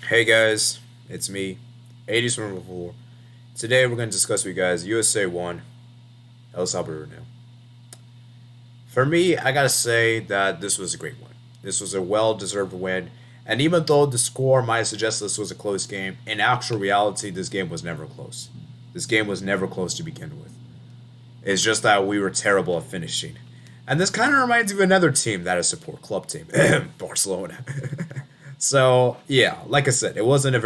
Hey guys, it's me, 80s from Liverpool. Today we're going to discuss with you guys USA 1, El Salvador nil. For me, I gotta say that this was a great win. This was a well deserved win, and even though the score might suggest this was a close game, in actual reality, this game was never close. This game was never close to begin with. It's just that we were terrible at finishing. And this kind of reminds me of another team that I support, club team, Barcelona. So yeah, like I said, it wasn't a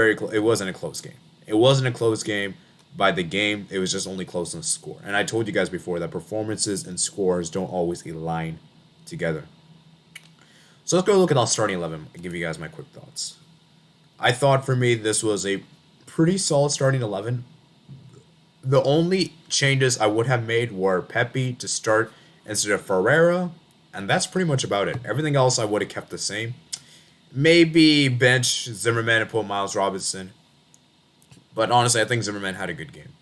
close game. It wasn't a close game by the game. It was just only close in the score. And I told you guys before that performances and scores don't always align together. So let's go look at our starting 11 and give you guys my quick thoughts. I thought for me this was a pretty solid starting 11. The only changes I would have made were Pepe to start instead of Ferreira, and that's pretty much about it. Everything else I would have kept the same. Maybe bench Zimmerman and put Miles Robinson. But honestly, I think Zimmerman had a good game.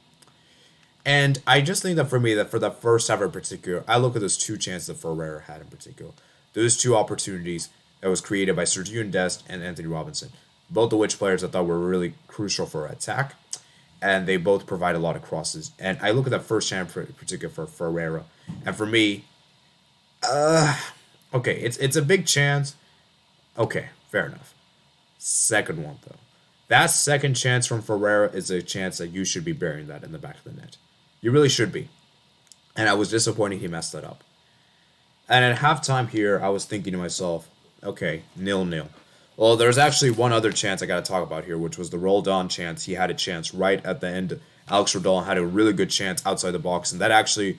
And I just think that for me, that for the first half in particular, I look at those two chances that Ferreira had in particular. Those two opportunities that was created by Sergio Dest and Anthony Robinson. Both of which players I thought were really crucial for attack. And they both provide a lot of crosses. And I look at that first chance in particular for Ferreira. And for me, okay, it's a big chance. Okay, fair enough. Second one though. That second chance from Ferreira is a chance that you should be burying that in the back of the net. You really should be. And I was disappointed he messed that up. And at halftime here, I was thinking to myself, okay, 0-0. Well, there's actually one other chance I got to talk about here, which was the Roldan chance. He had a chance right at the end. Alex Rodon had a really good chance outside the box, and I actually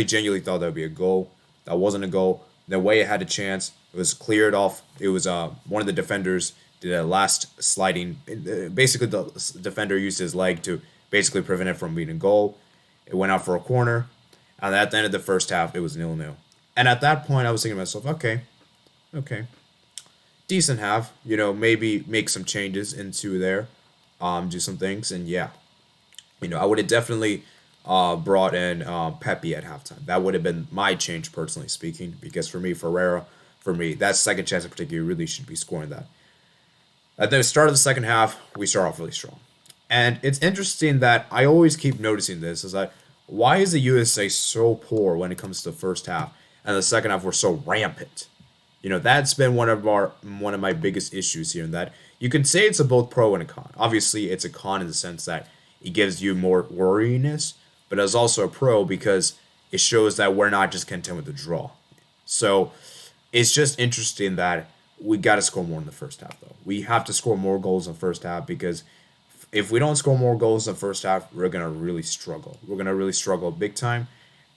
genuinely thought that would be a goal. That wasn't a goal. The way it had a chance, it was cleared off. It was one of the defenders did a last sliding. Basically, the defender used his leg to basically prevent it from being a goal. It went out for a corner, and at the end of the first half, it was 0-0. And at that point, I was thinking to myself, okay, decent half. Maybe make some changes into there, do some things, and yeah, I would have definitely brought in Pepe at halftime. That would have been my change, personally speaking, because for me, Ferreira, that second chance in particular, really should be scoring that. At the start of the second half, we start off really strong. And it's interesting that I always keep noticing this, is that why is the USA so poor when it comes to the first half, and the second half we're so rampant? That's been one of my biggest issues here, in that you can say it's a both pro and a con. Obviously, it's a con in the sense that it gives you more worryiness, but it's also a pro because it shows that we're not just content with the draw. So it's just interesting that we got to score more in the first half, though. We have to score more goals in the first half, because if we don't score more goals in the first half, we're going to really struggle. We're going to really struggle big time.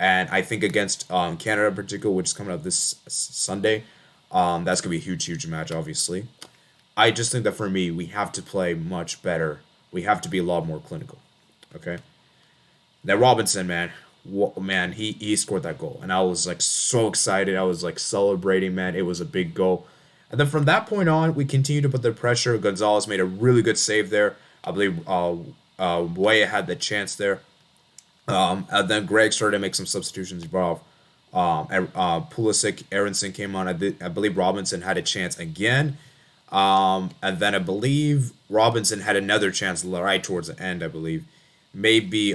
And I think against Canada in particular, which is coming up this Sunday, that's going to be a huge, huge match, obviously. I just think that for me, we have to play much better. We have to be a lot more clinical. Okay? Now, Robinson, man, he scored that goal. And I was like so excited. I was like celebrating, man. It was a big goal. And then from that point on, we continued to put the pressure. Gonzalez made a really good save there. I believe Way had the chance there. And then Greg started to make some substitutions. He brought off Pulisic, Aronson came on. I believe Robinson had a chance again. And then I believe Robinson had another chance right towards the end, I believe. Maybe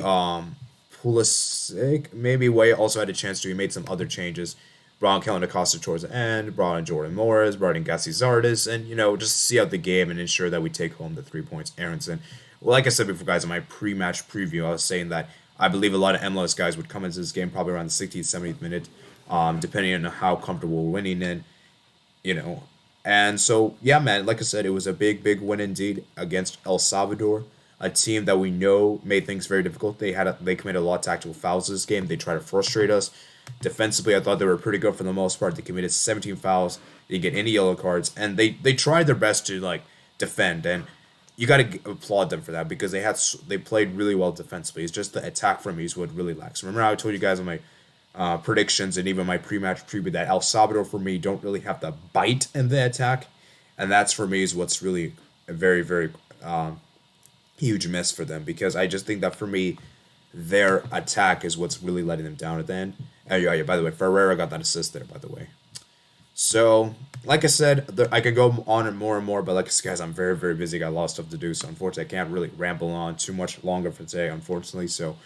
Pulisic, maybe Way also had a chance to. He made some other changes. Brought in Kellen Acosta towards the end, brought in Jordan Morris, brought in Gassi Zardes, and, just see out the game and ensure that we take home the 3 points. Aronson. Well, like I said before, guys, in my pre-match preview, I was saying that I believe a lot of MLS guys would come into this game probably around the 60th, 70th minute, depending on how comfortable we're winning in. And so, yeah, man, like I said, it was a big, big win indeed against El Salvador, a team that we know made things very difficult. They committed a lot of tactical fouls this game. They tried to frustrate us. Defensively, I thought they were pretty good for the most part. They committed 17 fouls. They didn't get any yellow cards, and they tried their best to defend. And you got to applaud them for that, because they played really well defensively. It's just the attack from me is what really lacks. Remember how I told you guys on my predictions and even my pre-match preview that El Salvador for me don't really have the bite in the attack, and that's for me is what's really a very, very huge miss for them, because I just think that for me, their attack is what's really letting them down at the end. Yeah, by the way, Ferreira got that assist there, by the way. So, like I said, I could go on and more, but like guys, I'm very, very busy. Got a lot of stuff to do, so unfortunately, I can't really ramble on too much longer for today, unfortunately. So,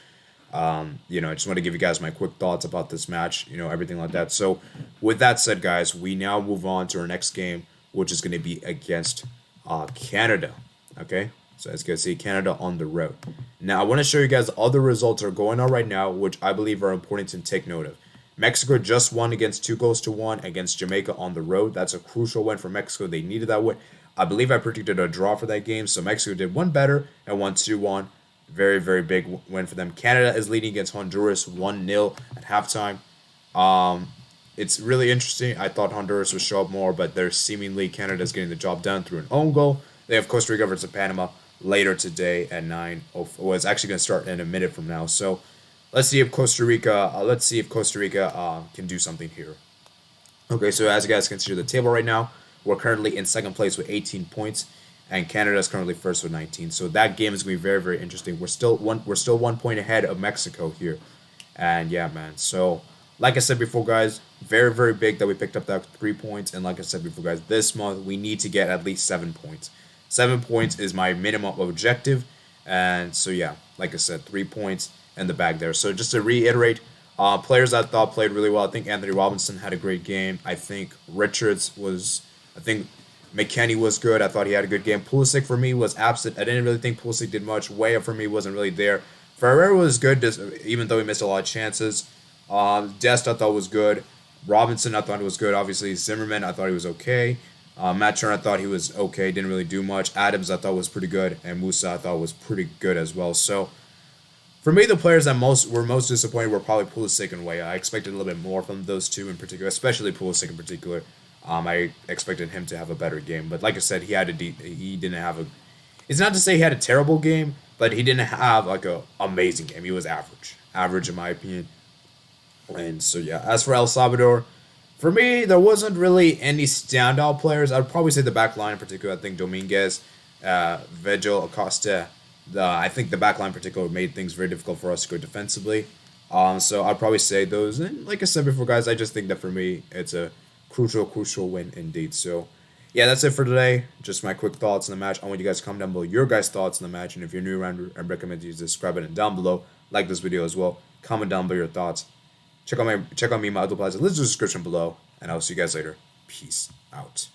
I just want to give you guys my quick thoughts about this match, everything like that. So, with that said, guys, we now move on to our next game, which is going to be against Canada. Okay, so as you can see, Canada on the road. Now, I want to show you guys all the results that are going on right now, which I believe are important to take note of. Mexico just won against 2-1 against Jamaica on the road. That's a crucial win for Mexico. They needed that win. I believe I predicted a draw for that game, so Mexico did one better and won 2-1. Very, very big win for them. Canada is leading against Honduras 1-0 at halftime. It's really interesting. I thought Honduras would show up more, but they're seemingly Canada's getting the job done through an own goal. They have Costa Rica versus Panama later today at 9. Well, it's actually going to start in a minute from now. So let's see if Costa Rica. Can do something here. Okay, so as you guys can see the table right now, we're currently in second place with 18 points, and Canada is currently first with 19. So that game is going to be very, very interesting. We're still 1 point ahead of Mexico here, and yeah, man. So like I said before, guys, very, very big that we picked up that 3 points, and like I said before, guys, this month we need to get at least 7 points. 7 points is my minimum objective, and so yeah, like I said, 3 points in the bag there. So just to reiterate, players I thought played really well. I think Anthony Robinson had a great game. I think I think McKennie was good. I thought he had a good game. Pulisic for me was absent. I didn't really think Pulisic did much. Weah for me wasn't really there. Ferreira was good, even though he missed a lot of chances. Dest I thought was good. Robinson I thought was good. Obviously Zimmerman I thought he was okay. Matt Turner I thought he was okay. Didn't really do much. Adams I thought was pretty good, and Musa I thought was pretty good as well. So for me, the players that were most disappointed were probably Pulisic and Weah. I expected a little bit more from those two in particular, especially Pulisic in particular. I expected him to have a better game, but like I said, he didn't have a. It's not to say he had a terrible game, but he didn't have like a amazing game. He was average in my opinion. And so yeah, as for El Salvador, for me, there wasn't really any standout players. I'd probably say the back line in particular. I think Dominguez, Vigil, Acosta. I think the back line in particular made things very difficult for us to go defensively. So I'd probably say those. And like I said before, guys, I just think that for me, it's a crucial win indeed. So yeah, that's it for today. Just my quick thoughts on the match. I want you guys to comment down below your guys' thoughts on the match. And if you're new around, I recommend you subscribe button down below. Like this video as well. Comment down below your thoughts. Check out me, my other plays in the description below. And I'll see you guys later. Peace out.